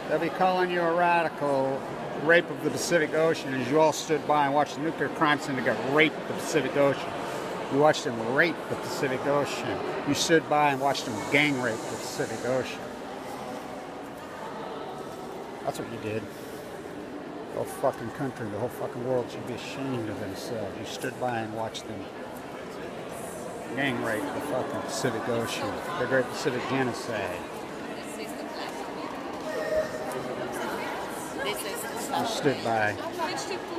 They'll be calling you a radical. Rape of the Pacific Ocean, as you all stood by and watched the nuclear crime syndicate rape the Pacific Ocean. You watched them rape the Pacific Ocean. You stood by and watched them gang rape the Pacific Ocean. That's what you did. The whole fucking country, the whole fucking world should be ashamed of themselves. You stood by and watched them gang rape the fucking Pacific Ocean. The Great Pacific Genocide. You stood by.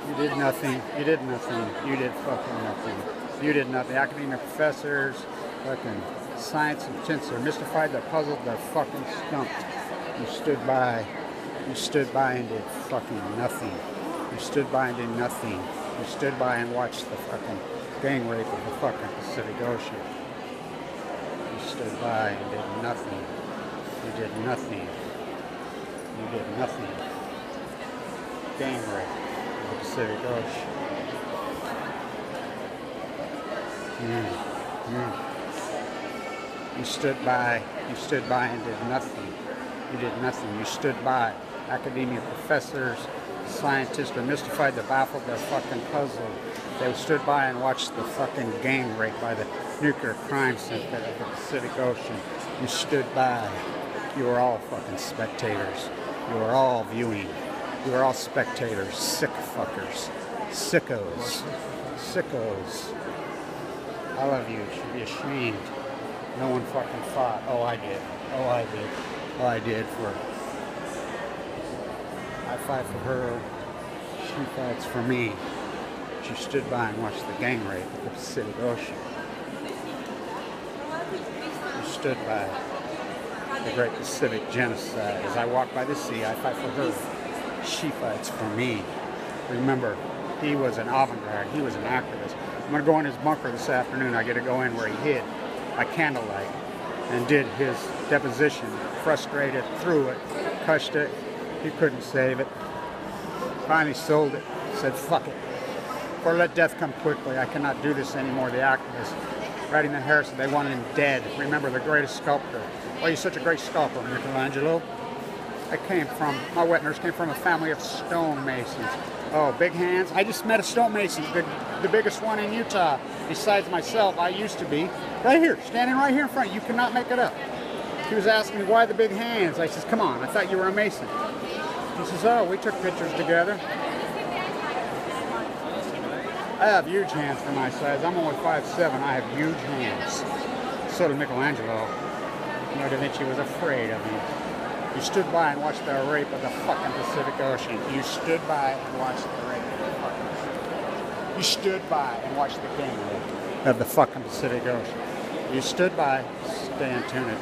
You did nothing. You did nothing. You did fucking nothing. You did nothing. Academic professors, fucking science and chintz are mystified, they're puzzled, they're fucking stumped. You stood by. You stood by and did fucking nothing. You stood by and did nothing. You stood by and watched the fucking gang rape of the fucking Pacific Ocean. You stood by and did nothing. You did nothing. You did nothing. Gang rape of the Pacific Ocean. You stood by and did nothing. You did nothing. You stood by. Academia professors, scientists are mystified, they're baffled, they're fucking puzzled. They stood by and watched the fucking gang rape by the nuclear crime syndicate of the Pacific Ocean. You stood by. You were all fucking spectators. You were all viewing. You were all spectators. Sick fuckers. Sickos. Sickos. All of you should be ashamed. No one fucking fought. Oh, I did. Oh, I did. Oh, I did for... I fight for her. She fights for me. She stood by and watched the gang rape of the Pacific Ocean. You stood by the Great Pacific Genocide. As I walk by the sea, I fight for her. She fights for me. Remember, he was an avant-garde. He was an activist. I'm going to go in his bunker this afternoon. I get to go in where he hid by candlelight and did his deposition. Frustrated, threw it, crushed it. He couldn't save it. Finally sold it. Said, fuck it. Or let death come quickly. I cannot do this anymore. The activists writing the Harrison, they wanted him dead. Remember, the greatest sculptor. Why are you such a great sculptor, Michelangelo? My wet nurse came from a family of stonemasons. Oh, big hands? I just met a stonemason, the biggest one in Utah. Besides myself, I used to be. Right here, standing right here in front. You cannot make it up. He was asking me, why the big hands? I says, come on, I thought you were a mason. He says, oh, we took pictures together. I have huge hands for my size. I'm only 5'7". I have huge hands. So did Michelangelo. You know, Da Vinci was afraid of me. You stood by and watched the rape of the fucking Pacific Ocean. You stood by and watched the rape of the fucking Pacific Ocean. You stood by and watched the gang rape of the fucking Pacific Ocean. You stood by, stay in tune.